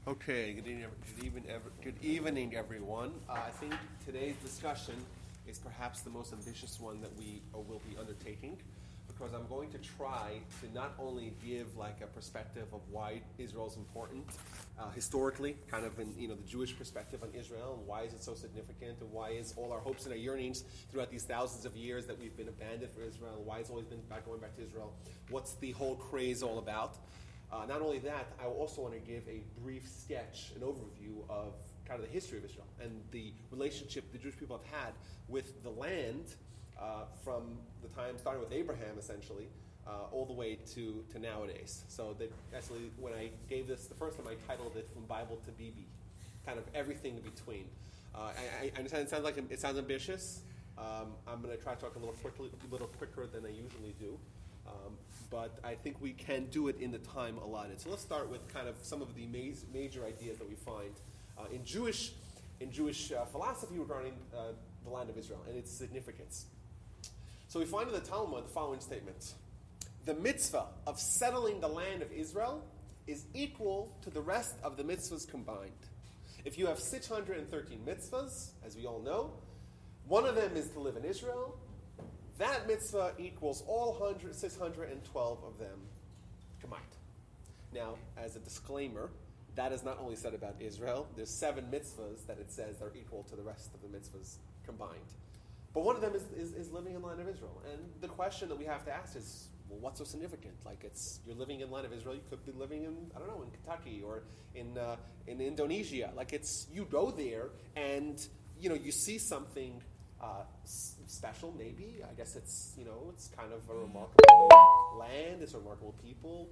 Okay, good evening, everyone. I think today's discussion is perhaps the most ambitious one that we will be undertaking, because I'm going to try to not only give like a perspective of why Israel is important historically, kind of in the Jewish perspective on Israel, and why is it so significant, and why is all our hopes and our yearnings throughout these thousands of years that we've been abandoned for Israel, and why it's always been going back to Israel, what's the whole craze all about. Not only that, I also want to give a brief sketch, an overview of kind of the history of Israel and the relationship the Jewish people have had with the land from the time starting with Abraham, essentially, all the way to nowadays. So that actually, when I gave this the first time, I titled it "From Bible to BB," kind of everything in between. I understand it sounds ambitious. I'm going to try to talk a little quicker than I usually do. But I think we can do it in the time allotted. So let's start with kind of some of the major ideas that we find in Jewish philosophy regarding the land of Israel and its significance. So we find in the Talmud the following statement: the mitzvah of settling the land of Israel is equal to the rest of the mitzvahs combined. If you have 613 mitzvahs, as we all know, one of them is to live in Israel. That mitzvah equals all 612 of them combined. Now, as a disclaimer, that is not only said about Israel. There's 7 mitzvahs that it says are equal to the rest of the mitzvahs combined. But one of them is living in the land of Israel. And the question that we have to ask is, well, what's so significant? Like, you're living in the land of Israel. You could be living in, I don't know, in Kentucky or in Indonesia. Like, you go there and, you see something special, maybe. I guess it's kind of a remarkable land. It's a remarkable people.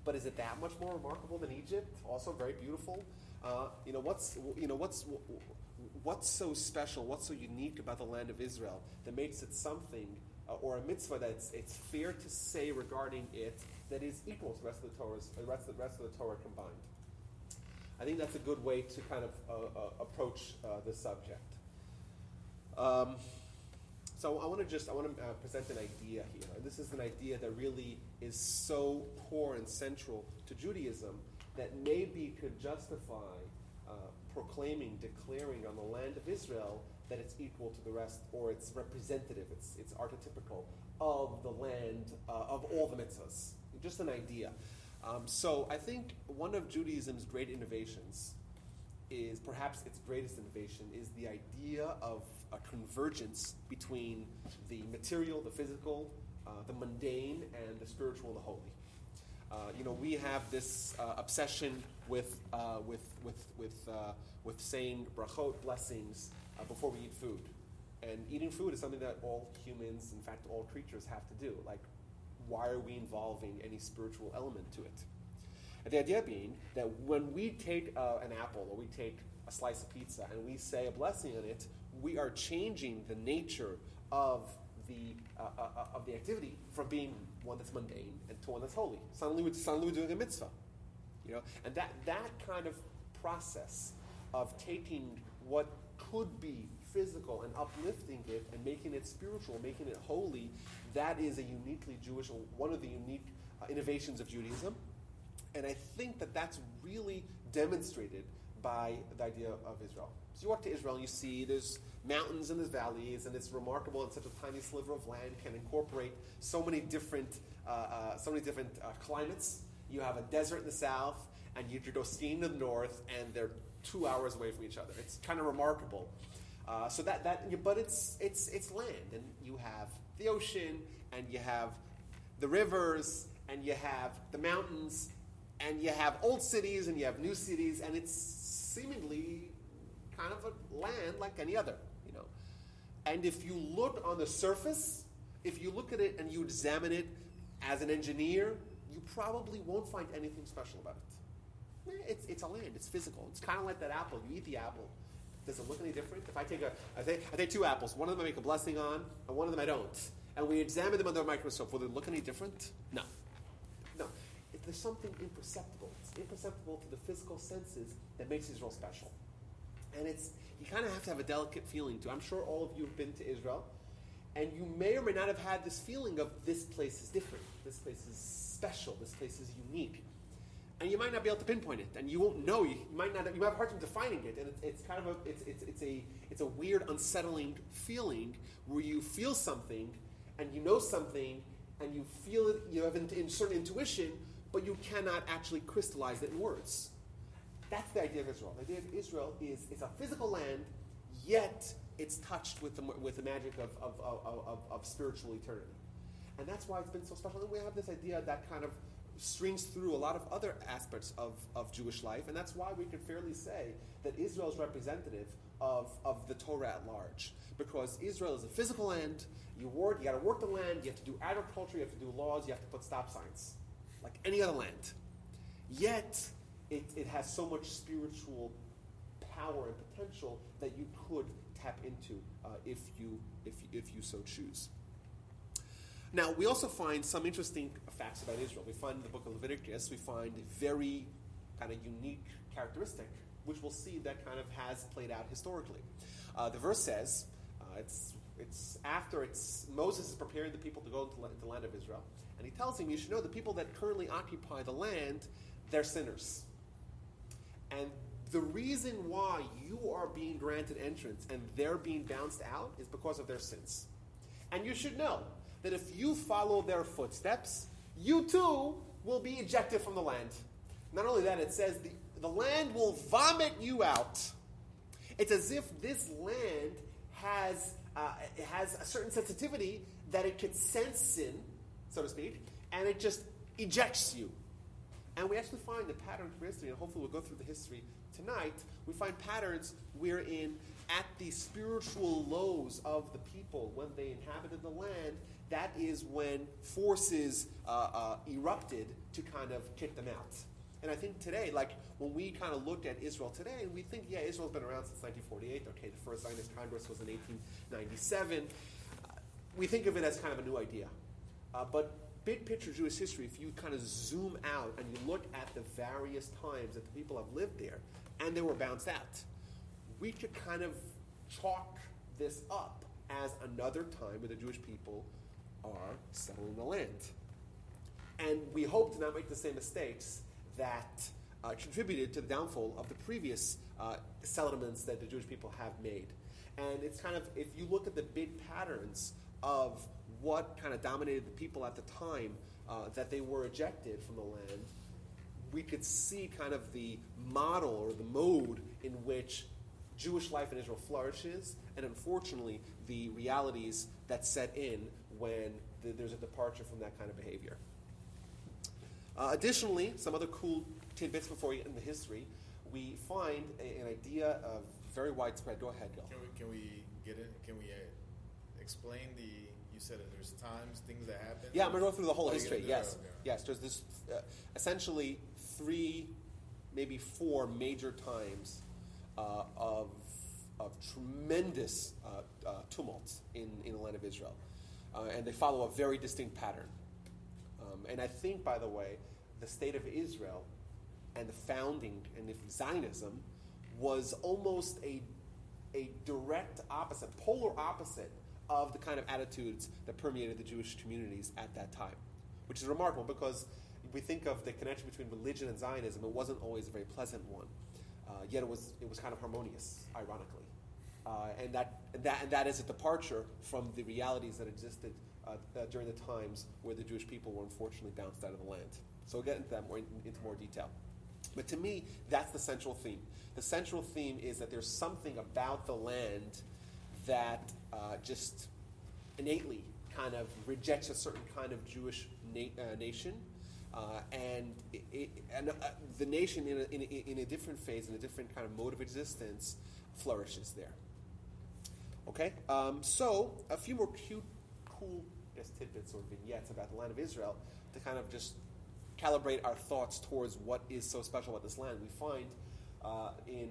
But is it that much more remarkable than Egypt? Also very beautiful. What's so special? What's so unique about the land of Israel that makes it something, or a mitzvah that's it's fair to say regarding it that is equal to the rest of the Torah combined? I think that's a good way to kind of approach this subject. So I want to present an idea here. And this is an idea that really is so core and central to Judaism that maybe could justify declaring on the land of Israel that it's equal to the rest, or it's representative, it's archetypical of the land of all the mitzvahs. Just an idea. So I think one of Judaism's great innovations is, perhaps its greatest innovation, is the idea of a convergence between the material, the physical, the mundane, and the spiritual and the holy. We have this obsession with saying brachot, blessings, before we eat food. And eating food is something that all humans, in fact all creatures, have to do. Like, why are we involving any spiritual element to it? And the idea being that when we take an apple, or we take a slice of pizza, and we say a blessing on it, we are changing the nature of the activity from being one that's mundane and to one that's holy. Suddenly we're doing a mitzvah, and that kind of process of taking what could be physical and uplifting it and making it spiritual, making it holy, that is a uniquely Jewish, or one of the unique innovations of Judaism. And I think that that's really demonstrated by the idea of Israel. So you walk to Israel and you see there's mountains and there's valleys, and it's remarkable, and such a tiny sliver of land can incorporate so many different climates. You have a desert in the south, and you could go skiing in the north, and they're 2 hours away from each other. It's kind of remarkable. But it's land, and you have the ocean, and you have the rivers, and you have the mountains, and you have old cities, and you have new cities, and it's seemingly kind of a land like any other, And if you look on the surface, if you look at it and you examine it as an engineer, you probably won't find anything special about it. It's a land. It's physical. It's kind of like that apple. You eat the apple. Does it look any different? If I take 2 apples, one of them I make a blessing on, and one of them I don't, and we examine them under a microscope, will they look any different? No. There's something imperceptible. It's imperceptible to the physical senses that makes Israel special. And you kind of have to have a delicate feeling too. I'm sure all of you have been to Israel, and you may or may not have had this feeling of, this place is different, this place is special, this place is unique. and you might not be able to pinpoint it, and you won't know. You might have a hard time defining it, and it's kind of it's a weird, unsettling feeling where you feel something, and you know something, and you feel it. You have certain intuition, but you cannot actually crystallize it in words. That's the idea of Israel. The idea of Israel is it's a physical land, yet it's touched with the magic of spiritual eternity, and that's why it's been so special. And we have this idea that kind of streams through a lot of other aspects of Jewish life, and that's why we can fairly say that Israel is representative of the Torah at large, because Israel is a physical land. You got to work the land. You have to do agriculture. You have to do laws. You have to put stop signs, like any other land. Yet it has so much spiritual power and potential that you could tap into if you so choose. Now, we also find some interesting facts about Israel. We find in the book of Leviticus, we find a very kind of unique characteristic, which we'll see that kind of has played out historically. The verse says, it's after Moses is preparing the people to go into the land of Israel, and he tells him, you should know the people that currently occupy the land, they're sinners. And the reason why you are being granted entrance and they're being bounced out is because of their sins. And you should know that if you follow their footsteps, you too will be ejected from the land. Not only that, it says the land will vomit you out. It's as if this land has a certain sensitivity that it can sense sin, so to speak, and it just ejects you. And we actually find the pattern through history, and hopefully we'll go through the history tonight. We find patterns wherein at the spiritual lows of the people, when they inhabited the land, that is when forces erupted to kind of kick them out. And I think today, like when we kind of look at Israel today, we think, yeah, Israel's been around since 1948. Okay, the first Zionist Congress was in 1897. We think of it as kind of a new idea. But big picture Jewish history, if you kind of zoom out and you look at the various times that the people have lived there, and they were bounced out, we could kind of chalk this up as another time where the Jewish people are settling the land. And we hope to not make the same mistakes that contributed to the downfall of the previous settlements that the Jewish people have made. And it's kind of, if you look at the big patterns of what kind of dominated the people at the time that they were ejected from the land, we could see kind of the model or the mode in which Jewish life in Israel flourishes, and unfortunately the realities that set in when there's a departure from that kind of behavior. Additionally, some other cool tidbits before we get into history, we find an idea of very widespread. Go ahead, Gil. Can we get it? Can we explain the? You said that there's times, things that happen. Yeah, I'm going to go through the whole history. Yes, okay. Yes. There's this essentially 3, maybe 4 major times of tremendous tumults in the land of Israel, and they follow a very distinct pattern. And I think, by the way, the state of Israel and the founding and Zionism was almost a direct opposite, polar opposite of the kind of attitudes that permeated the Jewish communities at that time, which is remarkable because we think of the connection between religion and Zionism. It wasn't always a very pleasant one, yet it was kind of harmonious, ironically, and that is a departure from the realities that existed during the times where the Jewish people were unfortunately bounced out of the land. So we'll get into that into more detail. But to me, that's the central theme. The central theme is that there's something about the land that just innately kind of rejects a certain kind of Jewish nation, and the nation in a different phase, in a different kind of mode of existence, flourishes there. Okay, so a few more cool tidbits or vignettes about the land of Israel to kind of just calibrate our thoughts towards what is so special about this land. We find in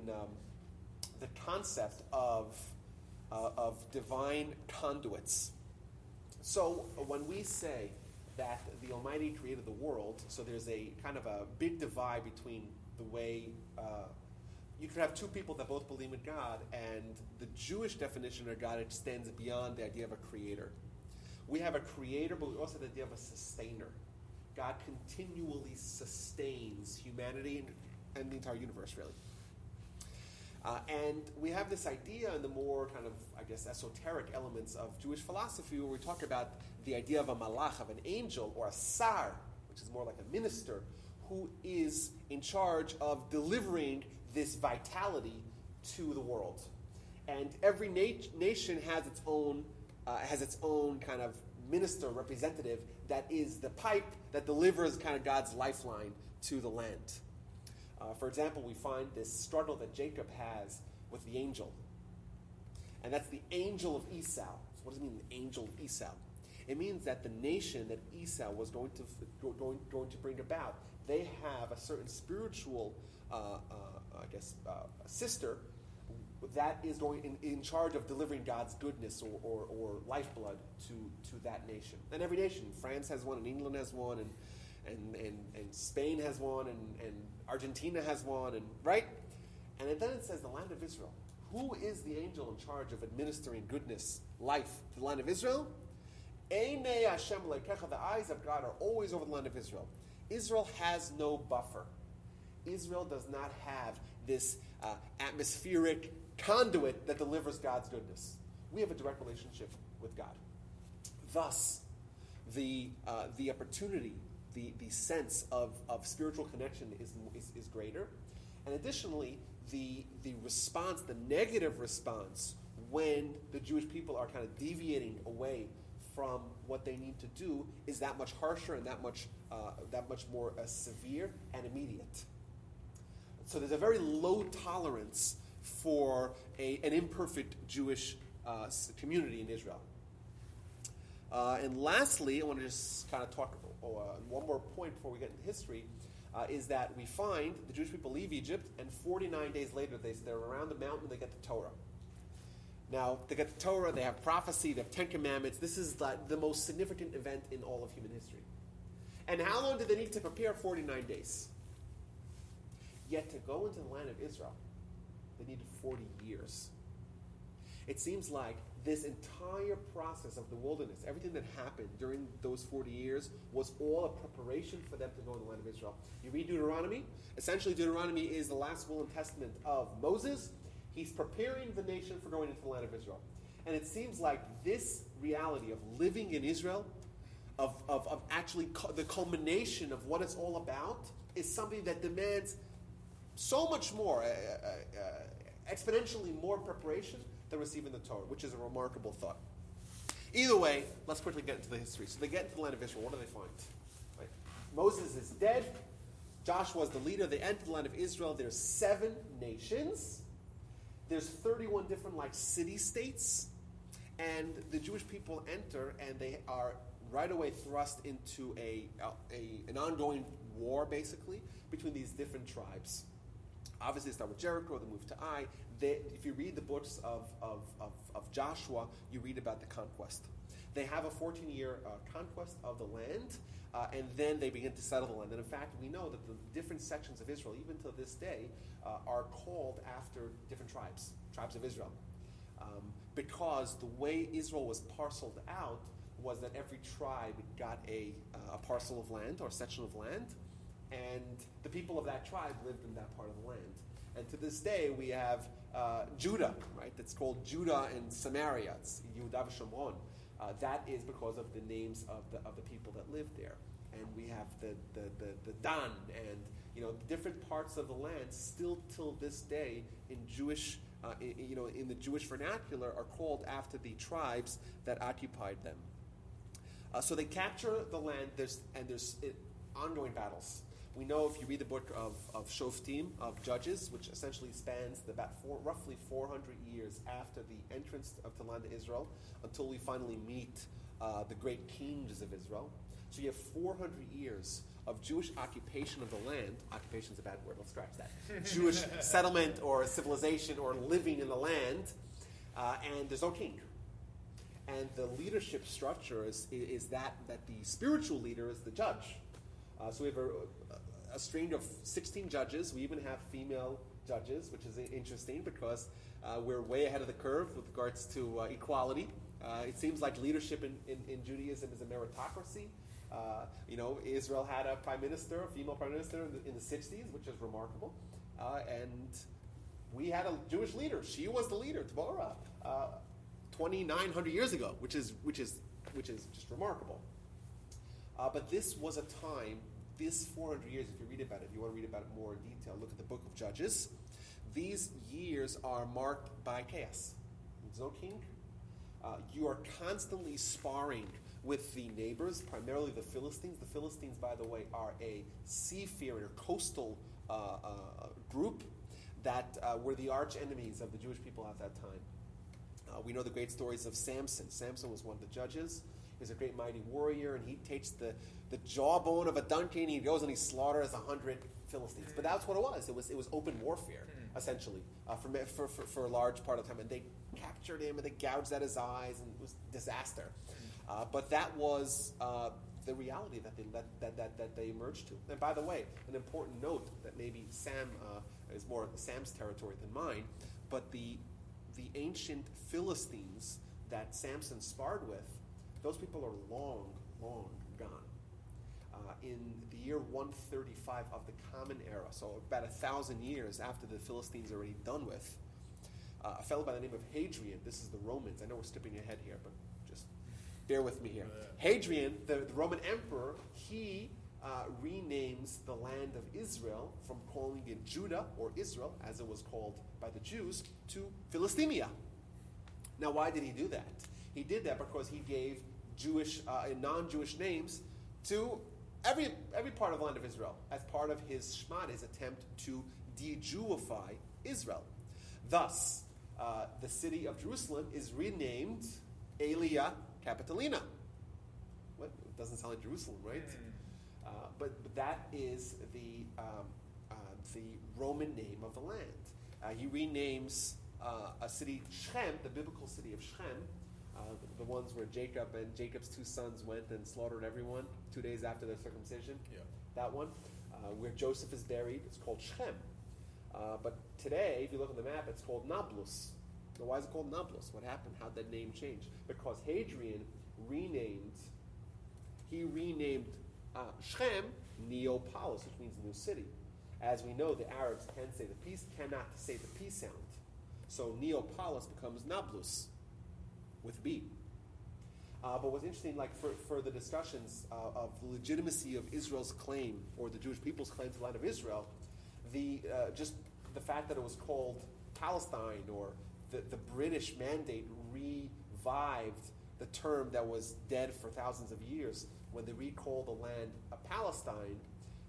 the concept of divine conduits. So when we say that the Almighty created the world, so there's a kind of a big divide between the way you could have two people that both believe in God, and the Jewish definition of God extends beyond the idea of a creator. We have a creator, but we also have the idea of a sustainer. God continually sustains humanity and the entire universe, really. And we have this idea in the more kind of, I guess, esoteric elements of Jewish philosophy where we talk about the idea of a malach, of an angel, or a sar, which is more like a minister, who is in charge of delivering this vitality to the world. And every nation has its own kind of minister, representative, that is the pipe that delivers kind of God's lifeline to the land. For example, we find this struggle that Jacob has with the angel. And that's the angel of Esau. So what does it mean, the angel of Esau? It means that the nation that Esau was going to bring about, they have a certain spiritual, sister that is going in charge of delivering God's goodness or lifeblood to that nation. And every nation, France has one, and England has one, and Spain has one, and Argentina has one, and right? And then it says the land of Israel. Who is the angel in charge of administering goodness, life to the land of Israel? Einei Hashem lekecha, the eyes of God are always over the land of Israel. Israel has no buffer. Israel does not have this atmospheric conduit that delivers God's goodness. We have a direct relationship with God. Thus, the opportunity, the sense of spiritual connection is greater. And additionally, the response, the negative response, when the Jewish people are kind of deviating away from what they need to do, is that much harsher and that much more severe and immediate. So there's a very low tolerance for an imperfect Jewish community in Israel. And lastly, I want to just kind of talk one more point before we get into history, is that we find the Jewish people leave Egypt, and 49 days later they're around the mountain, they get the Torah. Now, they get the Torah, they have prophecy, they have 10 commandments. This is the most significant event in all of human history. And how long did they need to prepare? 49 days. Yet to go into the land of Israel, they needed 40 years. It seems like this entire process of the wilderness, everything that happened during those 40 years, was all a preparation for them to go in the land of Israel. You read Deuteronomy. Essentially, Deuteronomy is the last will and testament of Moses. He's preparing the nation for going into the land of Israel. And it seems like this reality of living in Israel, of actually the culmination of what it's all about, is something that demands so much more, exponentially more preparation than receiving the Torah, which is a remarkable thought. Either way, let's quickly get into the history. So they get into the land of Israel. What do they find? Right? Moses is dead. Joshua is the leader. They enter the land of Israel. There's 7 nations. There's 31 different city-states. And the Jewish people enter, and they are right away thrust into an ongoing war, basically, between these different tribes. Obviously, they start with Jericho, they move to Ai. If you read the books of Joshua, you read about the conquest. They have a 14-year conquest of the land, and then they begin to settle the land. And in fact, we know that the different sections of Israel, even to this day, are called after different tribes of Israel. Because the way Israel was parceled out was that every tribe got a parcel of land or a section of land, and the people of that tribe lived in that part of the land. And to this day, we have Judah, right? That's called Judah and Samaria. It's Yehuda v'Shomron. That is because of the names of the people that lived there. And we have the Dan and the different parts of the land still till this day in Jewish in the Jewish vernacular are called after the tribes that occupied them. So they capture the land. There's ongoing battles. We know if you read the book of Shoftim, of Judges, which essentially spans roughly 400 years after the entrance of the land of Israel, until we finally meet the great kings of Israel. So you have 400 years of Jewish occupation of the land. Occupation is a bad word, let's scratch that. Jewish settlement or civilization or living in the land, and there's no king. And the leadership structure is that the spiritual leader is the judge. So we have a string of 16 judges. We even have female judges, which is interesting because we're way ahead of the curve with regards to equality. It seems like leadership in Judaism is a meritocracy. Israel had a prime minister, a female prime minister in the 60s, which is remarkable. And we had a Jewish leader. She was the leader, Deborah, 2,900 years ago, which is just remarkable. But this was a time, this 400 years, if you read about it, if you want to read about it more in detail, look at the book of Judges. These years are marked by chaos. There's no king. You are constantly sparring with the neighbors, primarily the Philistines. The Philistines, by the way, are a seafaring or coastal group that were the arch enemies of the Jewish people at that time. We know the great stories of Samson. Samson was one of the judges. He's a great mighty warrior, and he takes the jawbone of a donkey, and he goes and he slaughters 100 Philistines. But that's what it was. It was open warfare, essentially, for a large part of the time. And they captured him, and they gouged out his eyes, and it was disaster. But that was the reality that they emerged to. And by the way, an important note that maybe Sam is more Sam's territory than mine, but the ancient Philistines that Samson sparred with, those people are long, long gone. In the year 135 of the Common Era, so about 1,000 years after the Philistines are already done with, a fellow by the name of Hadrian, this is the Romans, I know we're skipping ahead here, but just bear with me here. Hadrian, the Roman emperor, he renames the land of Israel from calling it Judah, or Israel, as it was called by the Jews, to Philistimia. Now, why did he do that? He did that because he gave Jewish, non-Jewish names to every part of the land of Israel as part of his Shema, his attempt to de-Jewify Israel. Thus, the city of Jerusalem is renamed Aelia Capitolina. What? It doesn't sound like Jerusalem, right? But that is the Roman name of the land. He renames a city, Shechem, the biblical city of Shechem, the ones where Jacob and Jacob's two sons went and slaughtered everyone 2 days after their circumcision. Yeah. That one, where Joseph is buried, it's called Shechem. But today, if you look on the map, it's called Nablus. Now, why is it called Nablus? What happened? How did that name change? Because Hadrian renamed Shechem Neopolis, which means new city. As we know, the Arabs cannot say the P sound. So Neopolis becomes Nablus with B. But what's interesting, like for the discussions of the legitimacy of Israel's claim, or the Jewish people's claim to the land of Israel, just the fact that it was called Palestine, or the British mandate revived the term that was dead for thousands of years when they recalled the land of Palestine.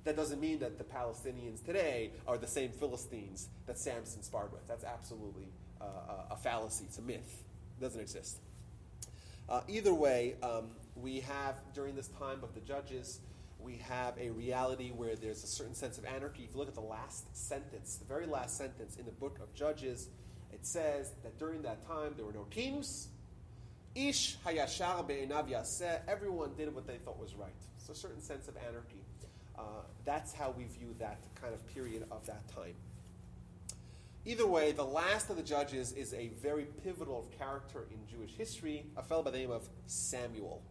That doesn't mean that the Palestinians today are the same Philistines that Samson sparred with. That's absolutely a fallacy. It's a myth. It doesn't exist. Either way, we have, during this time of the Judges, we have a reality where there's a certain sense of anarchy. If you look at the last sentence, the very last sentence in the book of Judges, it says that during that time there were no kings. Ish hayashar be'enav yaseh. Everyone did what they thought was right. It's a certain sense of anarchy. That's how we view that kind of period of that time. Either way, the last of the Judges is a very pivotal character in Jewish history, a fellow by the name of Samuel.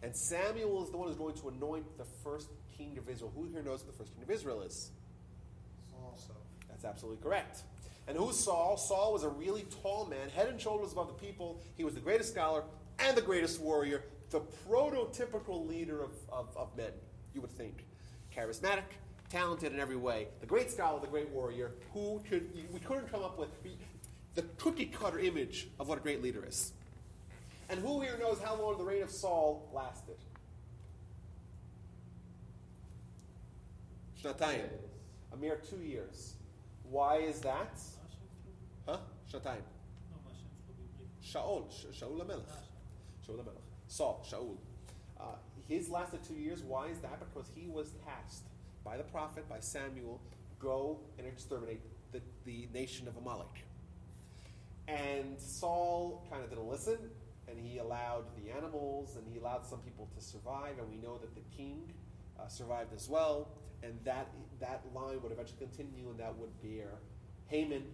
And Samuel is the one who's going to anoint the first king of Israel. Who here knows what the first king of Israel is? Saul. That's absolutely correct. And who's Saul? Saul was a really tall man, head and shoulders above the people. He was the greatest scholar and the greatest warrior, the prototypical leader of men, you would think. Charismatic, talented in every way, the great scholar, the great warrior, we couldn't come up with the cookie-cutter image of what a great leader is. And who here knows how long the reign of Saul lasted? Shnatayim. A mere 2 years. Why is that? Huh? Shnatayim. Shaul HaMelech. Saul, Shaul. His lasted 2 years. Why is that? Because he was tasked by the prophet, by Samuel, go and exterminate the nation of Amalek. And Saul kind of didn't listen, and he allowed the animals, and he allowed some people to survive, and we know that the king survived as well, and that line would eventually continue, and that would bear Haman.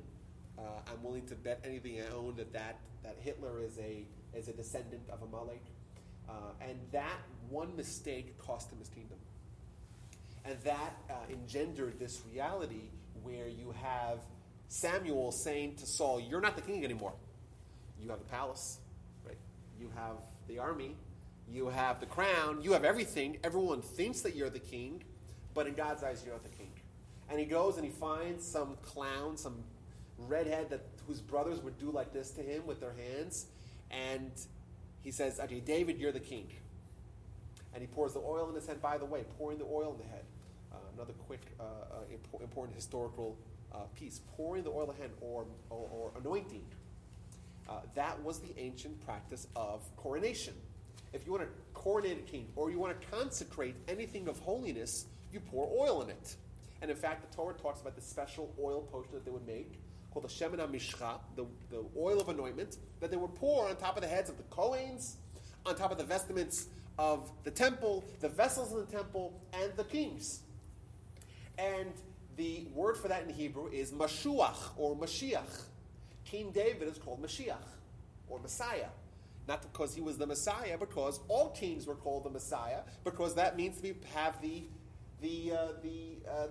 I'm willing to bet anything I own that Hitler is a descendant of Amalek. And that one mistake cost him his kingdom. And that engendered this reality where you have Samuel saying to Saul, you're not the king anymore. You have the palace, right? You have the army. You have the crown. You have everything. Everyone thinks that you're the king, but in God's eyes, you're not the king. And he goes and he finds some clown, some redhead whose brothers would do like this to him with their hands. And he says, okay, David, you're the king. And he pours the oil in his head. By the way, pouring the oil in the head. Another quick, important historical piece. Pouring the oil in the head or anointing. That was the ancient practice of coronation. If you want to coronate a king or you want to consecrate anything of holiness, you pour oil in it. And in fact, the Torah talks about the special oil potion that they would make called the Shemen HaMishcha, the oil of anointment, that they would pour on top of the heads of the Kohanes, on top of the vestments of the temple, the vessels in the temple, and the kings. And the word for that in Hebrew is Mashuach or Mashiach. King David is called Mashiach or Messiah. Not because he was the Messiah, because all kings were called the Messiah, because that means to have the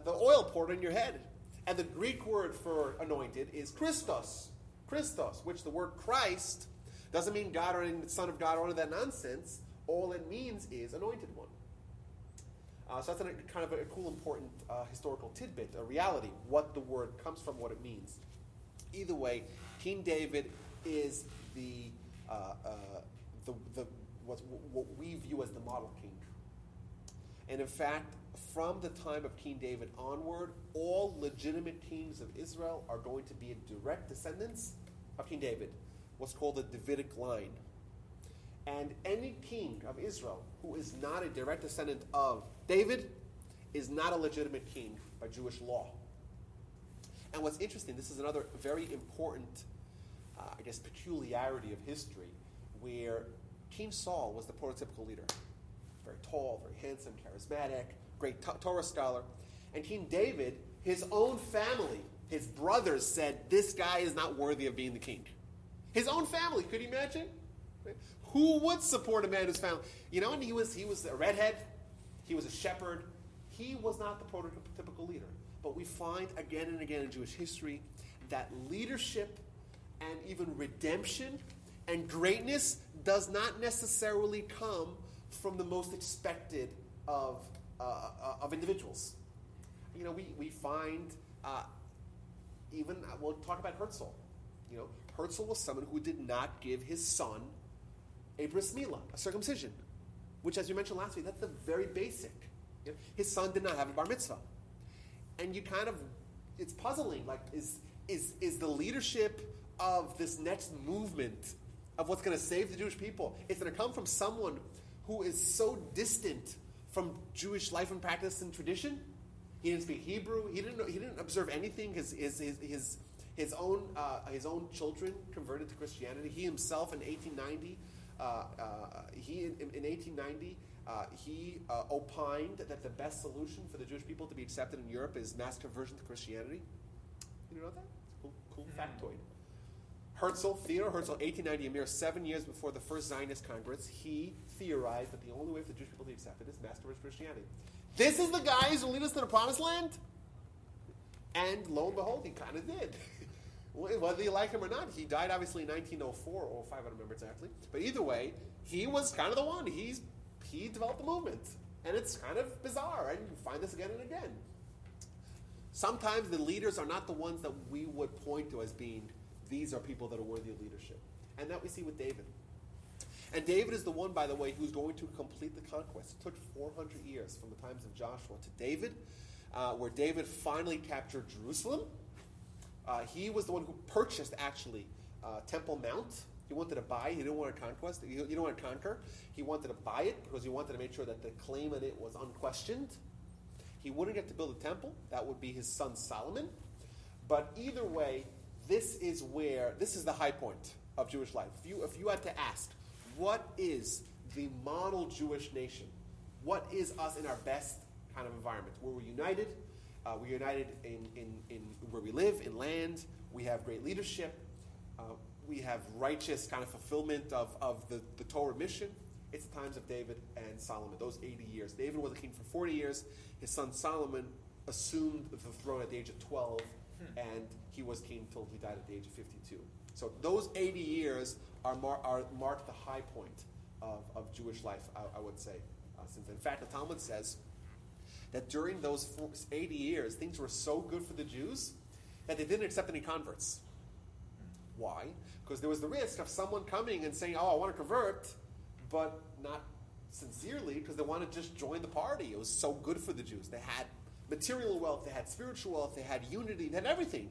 oil poured on your head. And the Greek word for anointed is Christos. Christos, which the word Christ doesn't mean God or Son of God or any of that nonsense. All it means is anointed one. So that's kind of a cool, important historical tidbit, a reality, what the word comes from, what it means. Either way, King David is what we view as the model king. And in fact, from the time of King David onward, all legitimate kings of Israel are going to be direct descendants of King David, what's called the Davidic line. And any king of Israel who is not a direct descendant of David is not a legitimate king by Jewish law. And what's interesting, this is another very important, peculiarity of history, where King Saul was the prototypical leader. Very tall, very handsome, charismatic, great Torah scholar. And King David, his own family, his brothers said, this guy is not worthy of being the king. His own family, could you imagine? Who would support a man who's found? And he was a redhead. He was a shepherd. He was not the prototypical leader. But we find again and again in Jewish history that leadership and even redemption and greatness does not necessarily come from the most expected of individuals. We find we'll talk about Herzl. Herzl was someone who did not give his son a bris milah, a circumcision, which, as you mentioned last week, that's the very basic. His son did not have a bar mitzvah. And it's puzzling. Like, is the leadership of this next movement of what's going to save the Jewish people, it's going to come from someone who is so distant from Jewish life and practice and tradition? He didn't speak Hebrew. He didn't observe anything. His own children converted to Christianity. He himself in 1890, he opined that the best solution for the Jewish people to be accepted in Europe is mass conversion to Christianity. You know that? Cool factoid. Theodor Herzl, 1890, a mere 7 years before the first Zionist Congress, he theorized that the only way for the Jewish people to be accepted is mass conversion to Christianity. This is the guy who's going to lead us to the Promised Land? And lo and behold, he kind of did. Whether you like him or not, he died obviously in 1904 or 05, I don't remember exactly. But either way, he was kind of the one. He developed the movement. And it's kind of bizarre, and you find this again and again. Sometimes the leaders are not the ones that we would point to as being, these are people that are worthy of leadership. And that we see with David. And David is the one, by the way, who's going to complete the conquest. It took 400 years from the times of Joshua to David, where David finally captured Jerusalem. He was the one who purchased, actually, Temple Mount. He wanted to buy. He didn't want to conquest. He didn't want to conquer. He wanted to buy it because he wanted to make sure that the claim on it was unquestioned. He wouldn't get to build a temple. That would be his son Solomon. But either way, this is the high point of Jewish life. If you had to ask, what is the model Jewish nation? What is us in our best kind of environment? Where we're united. We're united in where we live, in land. We have great leadership. We have righteous kind of fulfillment of the Torah mission. It's the times of David and Solomon, those 80 years. David was a king for 40 years. His son Solomon assumed the throne at the age of 12, and he was king until he died at the age of 52. So those 80 years mark the high point of Jewish life, I would say. Since in fact, the Talmud says that during those 80 years, things were so good for the Jews that they didn't accept any converts. Why? Because there was the risk of someone coming and saying, oh, I want to convert, but not sincerely, because they want to just join the party. It was so good for the Jews. They had material wealth, they had spiritual wealth, they had unity, they had everything.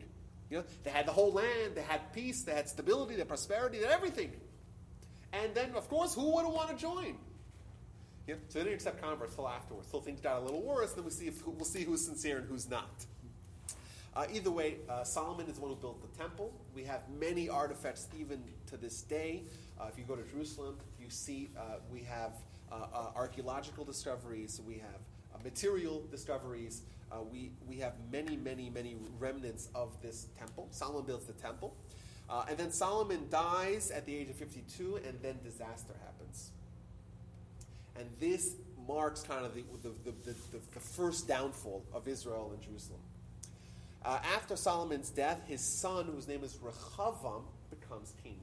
They had the whole land, they had peace, they had stability, they had prosperity, they had everything. And then, of course, who wouldn't want to join? So they didn't accept converts till afterwards. Till things got a little worse, then we'll see who's sincere and who's not. Either way, Solomon is the one who built the temple. We have many artifacts even to this day. If you go to Jerusalem, you see we have archaeological discoveries, we have material discoveries, we have many, many, many remnants of this temple. Solomon builds the temple. And then Solomon dies at the age of 52, and then disaster happens. And this marks kind of the first downfall of Israel and Jerusalem. After Solomon's death, his son, whose name is Rehoboam, becomes king.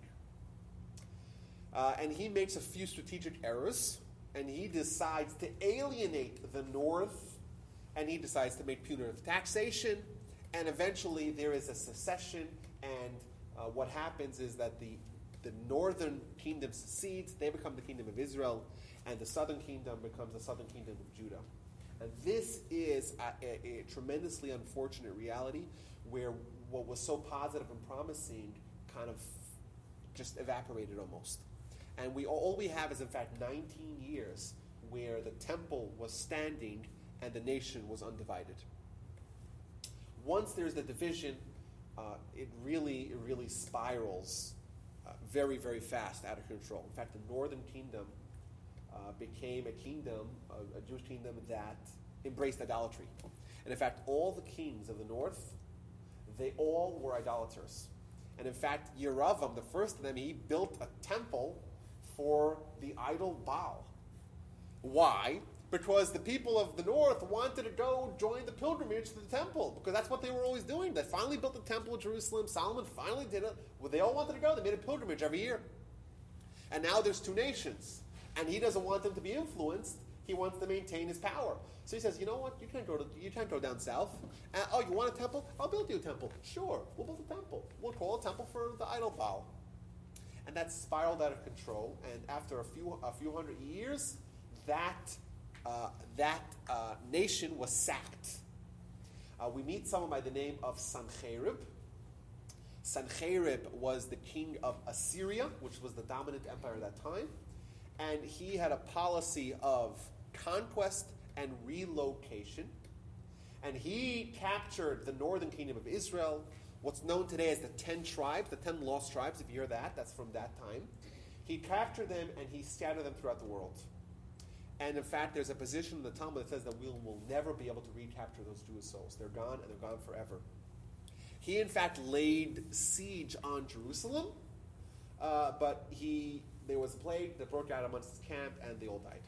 And he makes a few strategic errors, and he decides to alienate the north, and he decides to make punitive taxation, and eventually there is a secession, and what happens is that the northern kingdom secedes, they become the kingdom of Israel, and the southern kingdom becomes the southern kingdom of Judah. And this is a tremendously unfortunate reality where what was so positive and promising kind of just evaporated almost. And all we have is, in fact, 19 years where the temple was standing and the nation was undivided. Once there's the division, it really spirals very, very fast out of control. In fact, the northern kingdom became a kingdom, a Jewish kingdom that embraced idolatry. And in fact, all the kings of the north, they all were idolaters. And in fact, Yerovam, the first of them, he built a temple for the idol Baal. Why? Because the people of the north wanted to go join the pilgrimage to the temple, because that's what they were always doing. They finally built the temple in Jerusalem. Solomon finally did it. Well, they all wanted to go. They made a pilgrimage every year. And now there's two nations. And he doesn't want them to be influenced. He wants to maintain his power. So he says, you know what? You can't go down south. Oh, you want a temple? I'll build you a temple. Sure, we'll build a temple. We'll call a temple for the idol Baal. And that spiraled out of control. And after a few hundred years, that nation was sacked. We meet someone by the name of Sancherib. Sancherib was the king of Assyria, which was the dominant empire at that time. And he had a policy of conquest and relocation. And he captured the northern kingdom of Israel, what's known today as the 10 tribes, the 10 lost tribes, if you hear that, that's from that time. He captured them and he scattered them throughout the world. And in fact, there's a position in the Talmud that says that we will never be able to recapture those Jewish souls. They're gone, and they're gone forever. He, in fact, laid siege on Jerusalem, but there was a plague that broke out amongst his camp, and they all died.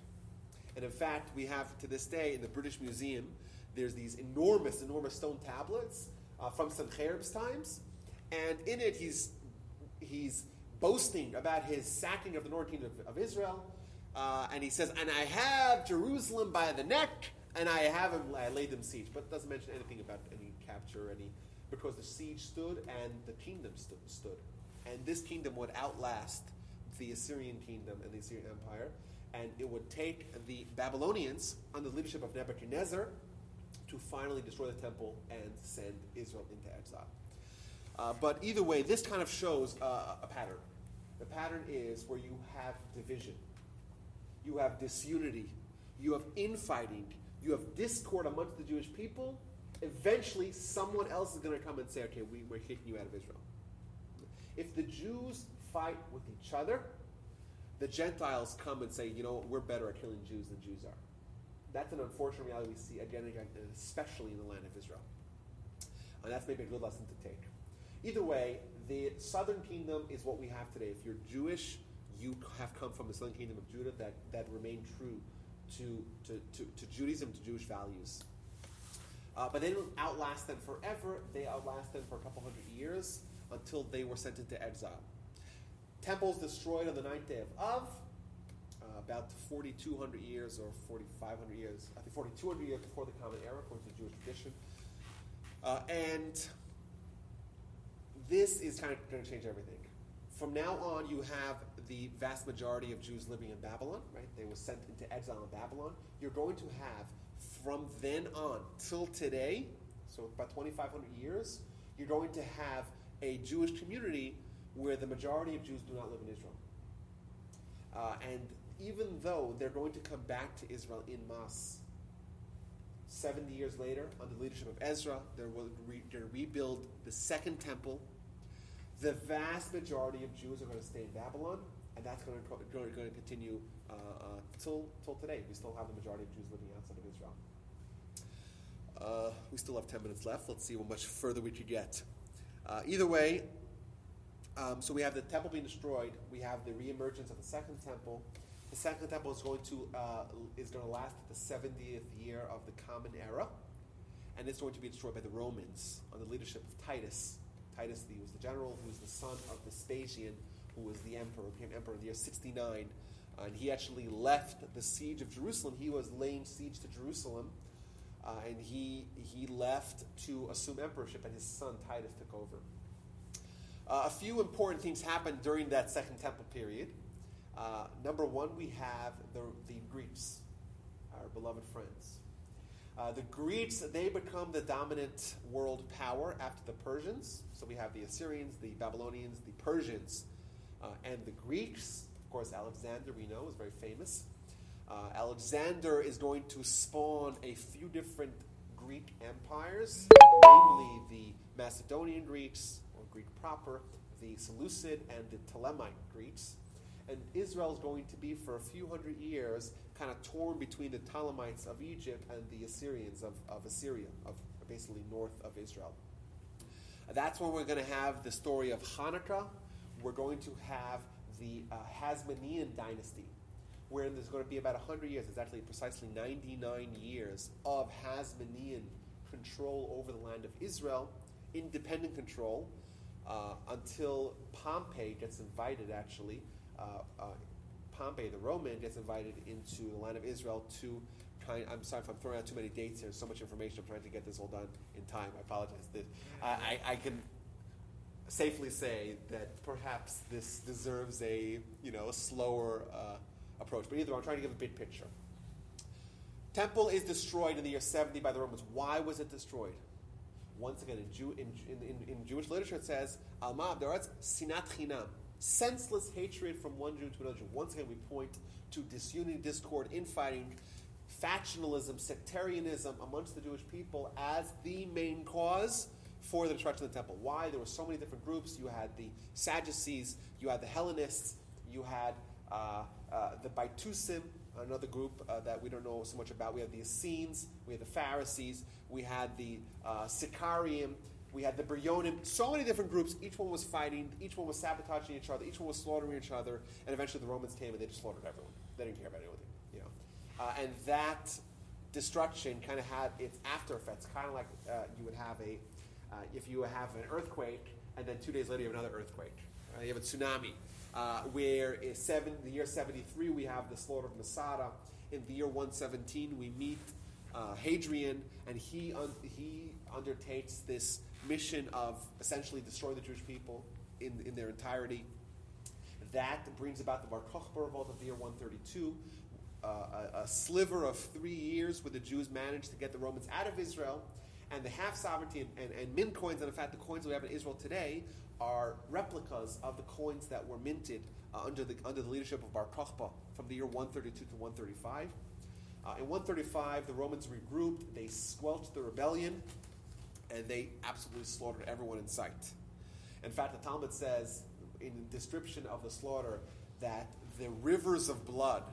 And in fact, we have, to this day, in the British Museum, there's these enormous stone tablets from Sancherib's times, and in it he's boasting about his sacking of the northern kingdom of Israel, and he says, and I have Jerusalem by the neck, and I laid them siege. But it doesn't mention anything about any capture, because the siege stood and the kingdom stood. And this kingdom would outlast the Assyrian kingdom and the Assyrian empire, and it would take the Babylonians under the leadership of Nebuchadnezzar to finally destroy the temple and send Israel into exile. But either way, this kind of shows a pattern. The pattern is where you have division. You have disunity, you have infighting, you have discord amongst the Jewish people. Eventually, someone else is going to come and say, okay, we're kicking you out of Israel. If the Jews fight with each other, the Gentiles come and say, you know, we're better at killing Jews than Jews are. That's an unfortunate reality we see again and again, especially in the land of Israel. And that's maybe a good lesson to take. Either way, the southern kingdom is what we have today. If you're Jewish, you have come from the Southern Kingdom of Judah that remain true to Judaism, to Jewish values. But they didn't outlast them forever. They outlast them for a couple hundred years until they were sent into exile. Temples destroyed on the 9th day of Av, about 4,200 years or 4,500 years. I think 4,200 years before the Common Era, according to Jewish tradition. And this is kind of going to change everything. From now on, you have the vast majority of Jews living in Babylon, right? They were sent into exile in Babylon. You're going to have, from then on till today, so about 2,500 years, you're going to have a Jewish community where the majority of Jews do not live in Israel. And even though they're going to come back to Israel in mass, 70 years later, under the leadership of Ezra, they're going to rebuild the second temple. The vast majority of Jews are going to stay in Babylon, and that's going to continue till today. We still have the majority of Jews living outside of Israel. We still have 10 minutes left. Let's see how much further we could get. Either way, so we have the temple being destroyed. We have the reemergence of the second temple. The second temple is going to last at the 70th year of the Common Era, and it's going to be destroyed by the Romans under the leadership of Titus. Titus was the general who was the son of Vespasian, who was the emperor, became emperor in the year 69, and he actually left the siege of Jerusalem. He was laying siege to Jerusalem, and he left to assume emperorship, and his son Titus took over. A few important things happened during that Second Temple period. Number one, we have the Greeks, our beloved friends. The Greeks, they become the dominant world power after the Persians. So we have the Assyrians, the Babylonians, the Persians, and the Greeks. Of course, Alexander, we know, is very famous. Alexander is going to spawn a few different Greek empires, namely the Macedonian Greeks, or Greek proper, the Seleucid, and the Ptolemite Greeks. And Israel is going to be, for a few hundred years, kind of torn between the Ptolemaites of Egypt and the Assyrians of Assyria, of basically north of Israel. That's when we're going to have the story of Hanukkah. We're going to have the Hasmonean dynasty, where there's going to be about 100 years, it's actually precisely 99 years of Hasmonean control over the land of Israel, independent control, until Pompey gets invited, actually. Pompey, the Roman, gets invited into the land of Israel to try. I'm sorry if I'm throwing out too many dates here. So much information. I'm trying to get this all done in time. I apologize. I can safely say that perhaps this deserves a slower approach. But either way, I'm trying to give a big picture. Temple is destroyed in the year 70 by the Romans. Why was it destroyed? Once again, in Jewish literature, it says Alma Abdaratz Sinat Chinam. Senseless hatred from one Jew to another Jew. Once again, we point to disunity, discord, infighting, factionalism, sectarianism amongst the Jewish people as the main cause for the destruction of the temple. Why? There were so many different groups. You had the Sadducees, you had the Hellenists, you had the Baitusim, another group that we don't know so much about. We have the Essenes, we had the Pharisees, we had the Sicarium, we had the Brionim, so many different groups. Each one was fighting, each one was sabotaging each other, each one was slaughtering each other, and eventually the Romans came and they just slaughtered everyone. They didn't care about anything, and that destruction kind of had its after effects, kind of like you would have if you have an earthquake, and then 2 days later you have another earthquake. You have a tsunami, where in the year 73 we have the slaughter of Masada. In the year 117 we meet Hadrian, and he undertakes this mission of essentially destroying the Jewish people in their entirety. That brings about the Bar Kokhba revolt of the year 132, a sliver of 3 years where the Jews managed to get the Romans out of Israel, and the half sovereignty and mint coins, and in fact the coins that we have in Israel today are replicas of the coins that were minted under the leadership of Bar Kokhba from the year 132 to 135. In 135, the Romans regrouped, they squelched the rebellion, and they absolutely slaughtered everyone in sight. In fact, the Talmud says, in the description of the slaughter, that the rivers of blood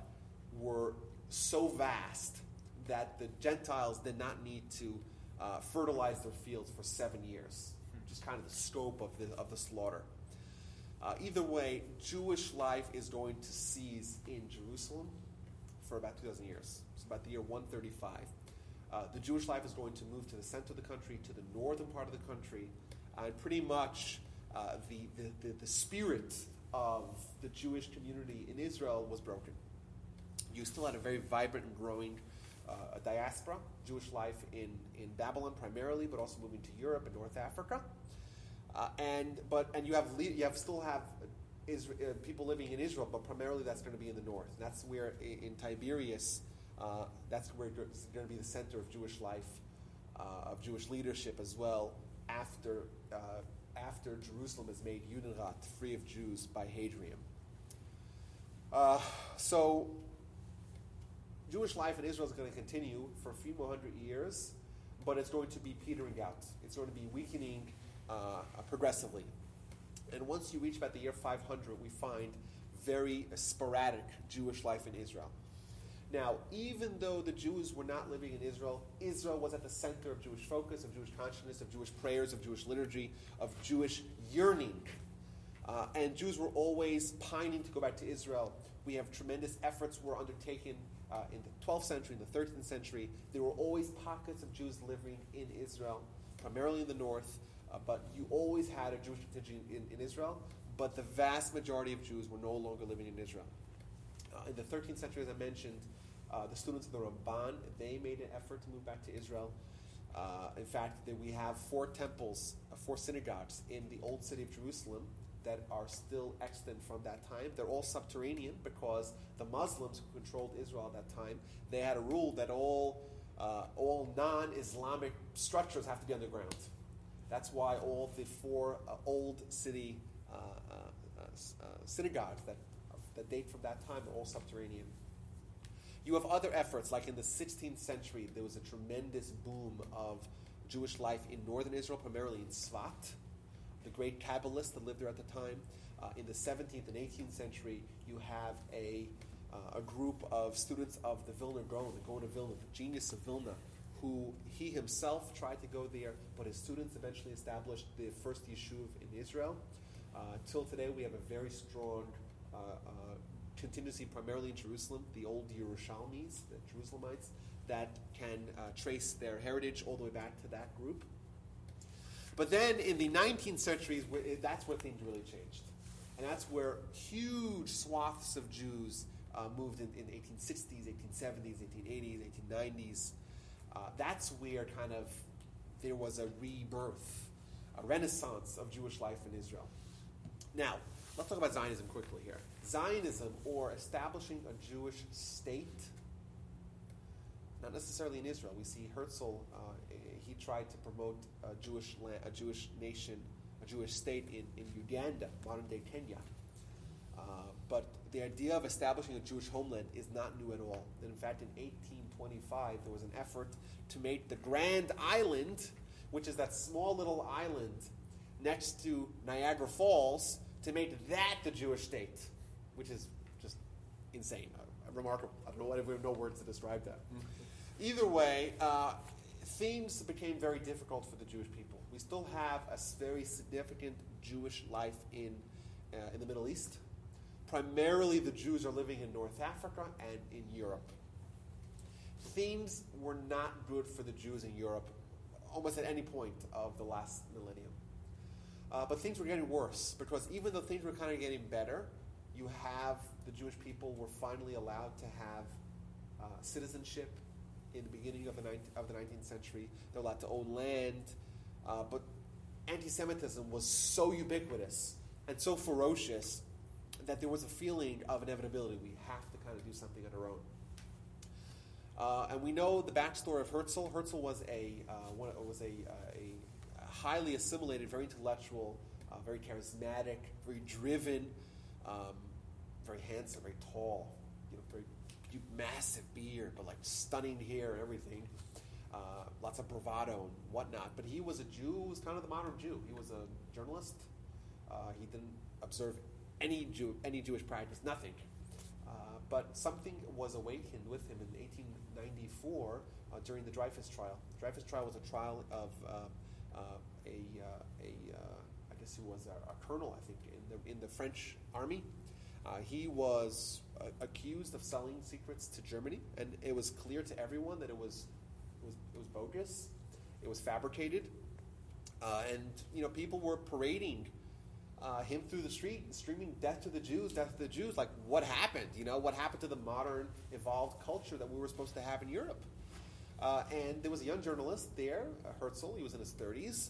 were so vast that the Gentiles did not need to fertilize their fields for 7 years. Just kind of the scope of the slaughter. Either way, Jewish life is going to cease in Jerusalem for about 2,000 years. It's about the year 135. The Jewish life is going to move to the center of the country, to the northern part of the country, and pretty much the spirit of the Jewish community in Israel was broken. You still had a very vibrant and growing diaspora, Jewish life in Babylon primarily, but also moving to Europe and North Africa. And you still have people living in Israel, but primarily that's going to be in the north. And that's where in Tiberias, that's where it's going to be the center of Jewish life, of Jewish leadership as well. After Jerusalem is made Judenrat, free of Jews by Hadrian. So Jewish life in Israel is going to continue for a few more hundred years, but it's going to be petering out. It's going to be weakening progressively. And once you reach about the year 500, we find very sporadic Jewish life in Israel. Now, even though the Jews were not living in Israel, Israel was at the center of Jewish focus, of Jewish consciousness, of Jewish prayers, of Jewish liturgy, of Jewish yearning. And Jews were always pining to go back to Israel. We have tremendous efforts were undertaken in the 12th century, in the 13th century. There were always pockets of Jews living in Israel, primarily in the north, but you always had a Jewish contingent in Israel, but the vast majority of Jews were no longer living in Israel. In the 13th century, as I mentioned, the students of the Ramban, they made an effort to move back to Israel. In fact, we have 4 temples, 4 synagogues in the old city of Jerusalem that are still extant from that time. They're all subterranean because the Muslims who controlled Israel at that time, they had a rule that all non-Islamic structures have to be underground. That's why all the 4 old city synagogues that date from that time are all subterranean. You have other efforts, like in the 16th century, there was a tremendous boom of Jewish life in northern Israel, primarily in Tzfat, the great Kabbalists that lived there at the time. In the 17th and 18th century, you have a group of students of the Vilna Gaon, the Gaon of Vilna, the genius of Vilna, who he himself tried to go there, but his students eventually established the first yeshuv in Israel. Till today, we have a very strong contingency, primarily in Jerusalem, the old Yerushalmis, the Jerusalemites, that can trace their heritage all the way back to that group. But then in the 19th century, that's where things really changed. And that's where huge swaths of Jews moved in 1860s, 1870s, 1880s, 1890s. That's where kind of there was a rebirth, a renaissance of Jewish life in Israel. Now, let's talk about Zionism quickly here. Zionism, or establishing a Jewish state, not necessarily in Israel. We see Herzl, he tried to promote a Jewish nation, a Jewish state in Uganda, modern-day Kenya. But the idea of establishing a Jewish homeland is not new at all. And in fact, in 1825, there was an effort to make the Grand Island, which is that small little island next to Niagara Falls, to make that the Jewish state, which is just insane, remarkable. I don't know, we have no words to describe that. Either way, things became very difficult for the Jewish people. We still have a very significant Jewish life in the Middle East. Primarily, the Jews are living in North Africa and in Europe. Things were not good for the Jews in Europe almost at any point of the last millennium. But things were getting worse, because even though things were kind of getting better, you have the Jewish people were finally allowed to have citizenship in the beginning of the 19th century. They're allowed to own land. But anti-Semitism was so ubiquitous and so ferocious that there was a feeling of inevitability. We have to kind of do something on our own. And we know the backstory of Herzl. Herzl was a highly assimilated, very intellectual, very charismatic, very driven, very handsome, very tall, very massive beard, but like stunning hair and everything. Lots of bravado and whatnot. But he was a Jew who was kind of the modern Jew. He was a journalist. He didn't observe any Jewish practice, nothing. But something was awakened with him in 1894 during the Dreyfus trial. The Dreyfus trial was a trial of who was a colonel, I think, in the French army. He was accused of selling secrets to Germany, and it was clear to everyone that it was bogus, it was fabricated, and people were parading him through the street, screaming "Death to the Jews! Death to the Jews!" Like, what happened? What happened to the modern, evolved culture that we were supposed to have in Europe? And there was a young journalist there, Herzl. He was in his 30s,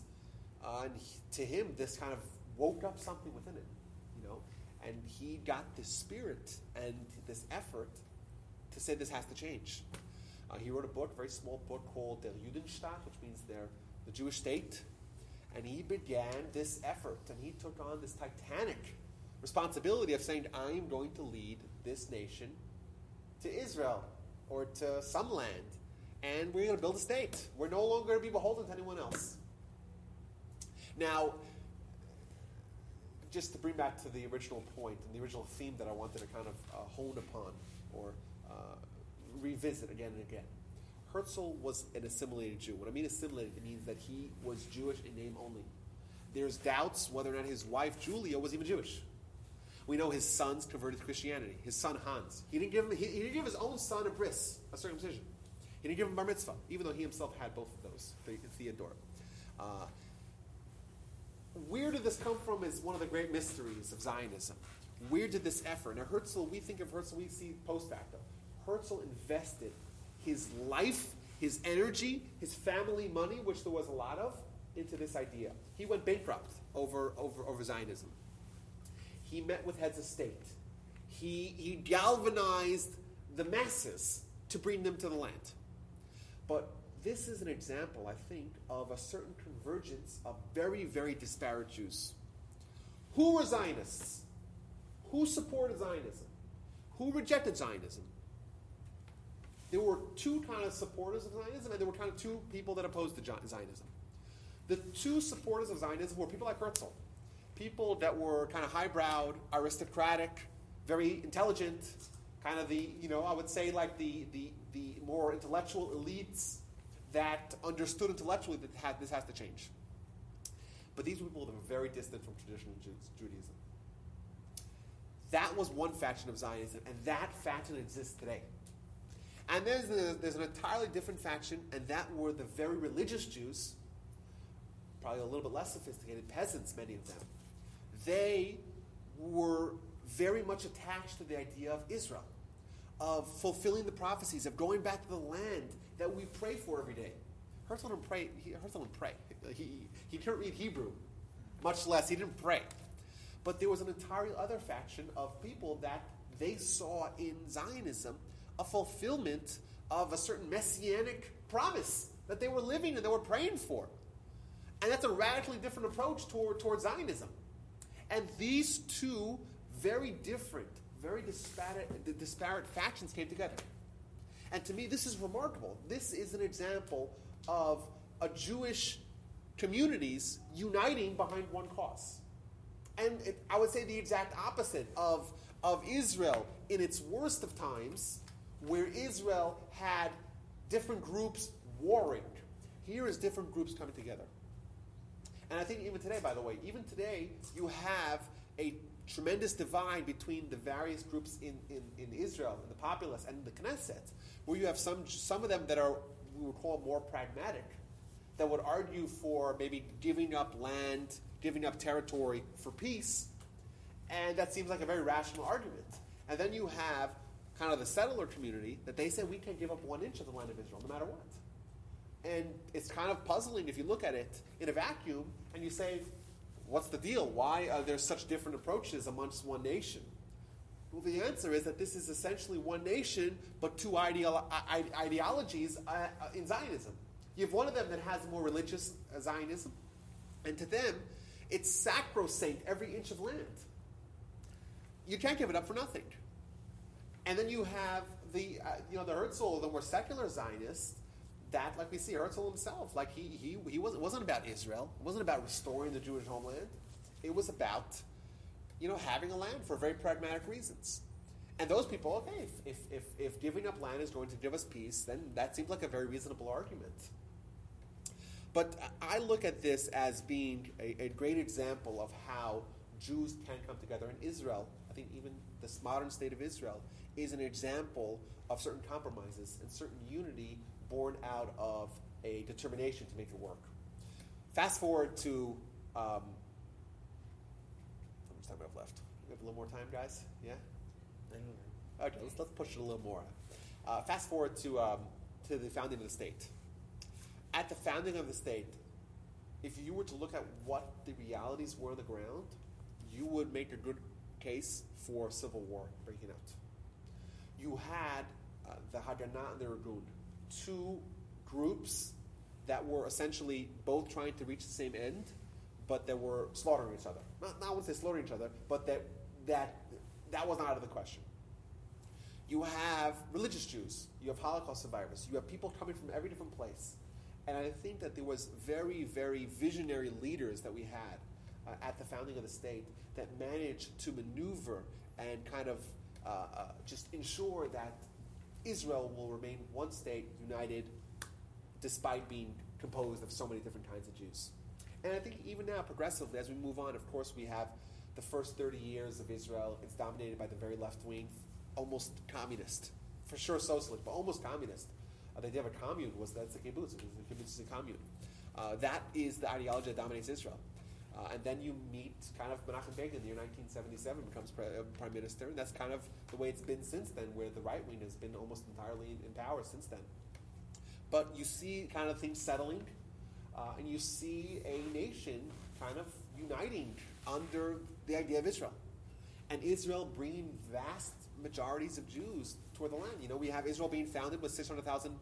and to him, this kind of woke up something within him, and he got this spirit and this effort to say this has to change. He wrote a book, a very small book called Der Judenstaat, which means the Jewish state. And he began this effort, and he took on this titanic responsibility of saying, I'm going to lead this nation to Israel or to some land, and we're going to build a state. We're no longer going to be beholden to anyone else. Now, just to bring back to the original point and the original theme that I wanted to kind of hone upon or revisit again and again. Herzl was an assimilated Jew. When I mean assimilated, it means that he was Jewish in name only. There's doubts whether or not his wife, Julia, was even Jewish. We know his sons converted to Christianity. His son, Hans. He didn't give his own son a bris, a circumcision. He didn't give him bar mitzvah, even though he himself had both of those, Theodore. Where did this come from is one of the great mysteries of Zionism. Where did this effort? Now, Herzl, we think of Herzl, we see post facto. Herzl invested his life, his energy, his family money, which there was a lot of, into this idea. He went bankrupt over Zionism. He met with heads of state. He galvanized the masses to bring them to the land. But this is an example, I think, of a certain convergence of very, very disparate Jews. Who were Zionists? Who supported Zionism? Who rejected Zionism? There were two kind of supporters of Zionism, and there were kind of two people that opposed Zionism. The two supporters of Zionism were people like Herzl, people that were kind of highbrowed, aristocratic, very intelligent, kind of the, I would say like the more intellectual elites that understood intellectually that this has to change. But these were people that were very distant from traditional Judaism. That was one faction of Zionism, and that faction exists today. And there's an entirely different faction, and that were the very religious Jews, probably a little bit less sophisticated, peasants, many of them. They were very much attached to the idea of Israel, of fulfilling the prophecies, of going back to the land that we pray for every day. Herzl didn't pray. He couldn't read Hebrew, much less he didn't pray. But there was an entirely other faction of people that they saw in Zionism a fulfillment of a certain messianic promise that they were living and they were praying for. And that's a radically different approach toward Zionism. And these two very different, very disparate factions came together. And to me, this is remarkable. This is an example of a Jewish communities uniting behind one cause. And I would say the exact opposite of Israel in its worst of times, where Israel had different groups warring. Here is different groups coming together. And I think even today, by the way, even today, you have a tremendous divide between the various groups in Israel, in the populace, and the Knesset, where you have some of them that are, we would call more pragmatic, that would argue for maybe giving up land, giving up territory for peace, and that seems like a very rational argument. And then you have kind of the settler community that they say we can't give up 1 inch of the land of Israel, no matter what. And it's kind of puzzling if you look at it in a vacuum and you say, what's the deal? Why are there such different approaches amongst one nation? Well, the answer is that this is essentially one nation, but two ideologies in Zionism. You have one of them that has more religious Zionism, and to them, it's sacrosanct every inch of land. You can't give it up for nothing. And then you have the Herzl, the more secular Zionists, that, like we see, Herzl himself, like he wasn't about Israel. It wasn't about restoring the Jewish homeland. It was about, having a land for very pragmatic reasons. And those people, okay, if giving up land is going to give us peace, then that seems like a very reasonable argument. But I look at this as being a great example of how Jews can come together. And Israel, I think even this modern state of Israel, is an example of certain compromises and certain unity born out of a determination to make it work. Fast forward to, how much time do I have left? We have a little more time, guys? Yeah? Okay, let's push it a little more. Fast forward to the founding of the state. At the founding of the state, if you were to look at what the realities were on the ground, you would make a good case for civil war breaking out. You had the Haganah and the Irgun, two groups that were essentially both trying to reach the same end, but that were slaughtering each other. Not would say slaughtering each other, but that was not out of the question. You have religious Jews, you have Holocaust survivors, you have people coming from every different place. And I think that there was very, very visionary leaders that we had at the founding of the state that managed to maneuver and kind of just ensure that Israel will remain one state, united, despite being composed of so many different kinds of Jews. And I think even now, progressively, as we move on, of course, we have the first 30 years of Israel. It's dominated by the very left wing, almost communist. For sure socialist, but almost communist. The idea of a commune that's a kibbutz. The kibbutz is a commune. That is the ideology that dominates Israel. And then you meet kind of Menachem Begin in the year 1977, becomes prime minister, and that's kind of the way it's been since then, where the right wing has been almost entirely in power since then. But you see kind of things settling, and you see a nation kind of uniting under the idea of Israel. And Israel bringing vast majorities of Jews toward the land. You know, we have Israel being founded with 600,000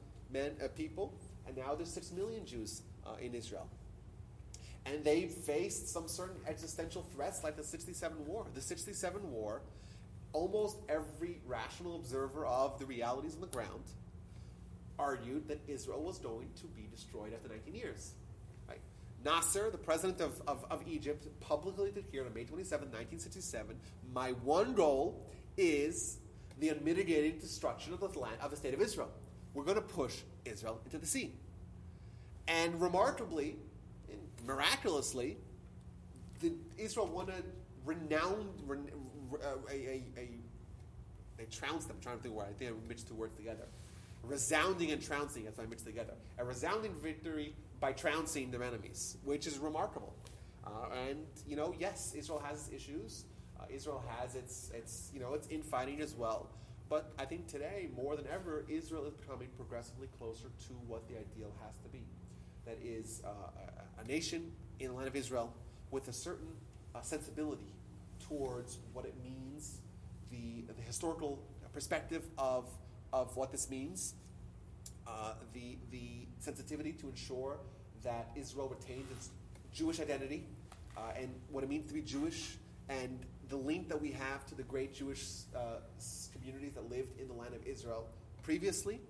people, and now there's 6 million Jews in Israel. And they faced some certain existential threats like the 67 war. The 67 war, almost every rational observer of the realities on the ground argued that Israel was going to be destroyed after 19 years. Right? Nasser, the president of Egypt, publicly declared on May 27, 1967, my one goal is the unmitigated destruction of the land of the state of Israel. We're going to push Israel into the sea. And remarkably, miraculously, Israel won a renowned, they trounced them. I'm trying to think where I think I mixed two words together. Resounding and trouncing, that's why I mixed together. A resounding victory by trouncing their enemies, which is remarkable. And you know, yes, Israel has issues. Israel has its infighting as well. But I think today, more than ever, Israel is becoming progressively closer to what the ideal has to be. That is a nation in the land of Israel with a certain sensibility towards what it means, the historical perspective of what this means, the sensitivity to ensure that Israel retains its Jewish identity and what it means to be Jewish, and the link that we have to the great Jewish communities that lived in the land of Israel previously.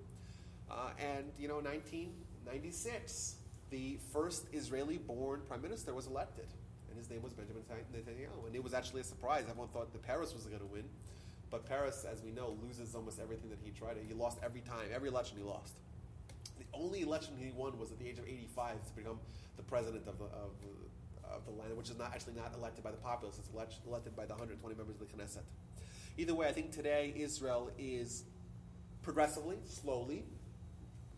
And 1996, the first Israeli-born prime minister was elected, and his name was Benjamin Netanyahu. And it was actually a surprise. Everyone thought that Peres was going to win, but Peres, as we know, loses almost everything that he tried. He lost every time. Every election he lost. The only election he won was at the age of 85 to become the president of the land, which is not elected by the populace. It's elected by the 120 members of the Knesset. Either way, I think today Israel is progressively, slowly,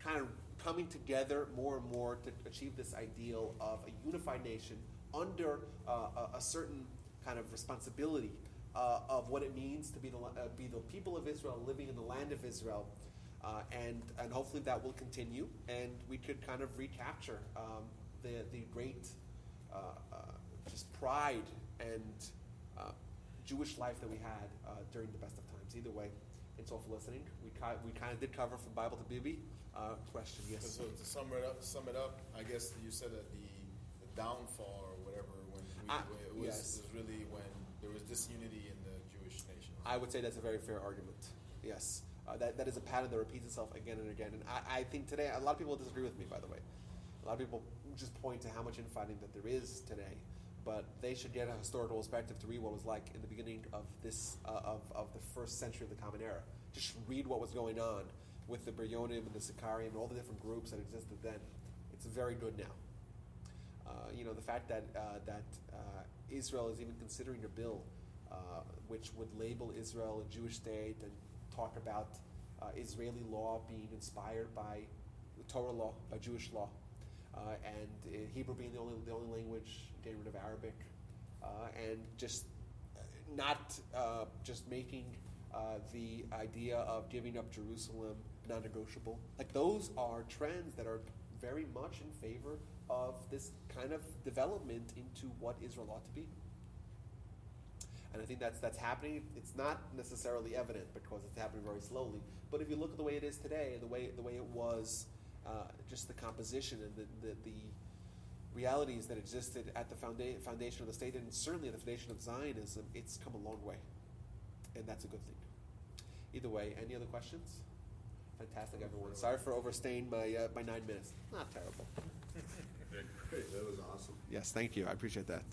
kind of coming together more and more to achieve this ideal of a unified nation under a certain kind of responsibility of what it means to be the people of Israel living in the land of Israel, and hopefully that will continue, and we could kind of recapture the great just pride and Jewish life that we had during the best of times. Either way, it's all for listening. We kind of did cover from Bible to Bibi. Question, yes. So to sum it up, I guess you said that the downfall or whatever was really when there was disunity in the Jewish nation. I would say that's a very fair argument. Yes, that is a pattern that repeats itself again and again. And I think today a lot of people disagree with me. By the way, a lot of people just point to how much infighting that there is today. But they should get a historical perspective to read what it was like in the beginning of this of the first century of the Common Era. Just read what was going on with the Biryonim and the Sicarim and all the different groups that existed then. It's very good now. The fact that Israel is even considering a bill which would label Israel a Jewish state and talk about Israeli law being inspired by the Torah law, by Jewish law, and Hebrew being the only language, getting rid of Arabic, and just not just making the idea of giving up Jerusalem non-negotiable. Like, those are trends that are very much in favor of this kind of development into what Israel ought to be. And I think that's happening. It's not necessarily evident because it's happening very slowly. But if you look at the way it is today, the way it was, just the composition and the realities that existed at the foundation of the state, and certainly at the foundation of Zionism, it's come a long way, and that's a good thing. Either way, any other questions? Fantastic, everyone. Sorry for overstaying my 9 minutes. Not terrible. Great, that was awesome. Yes, thank you. I appreciate that.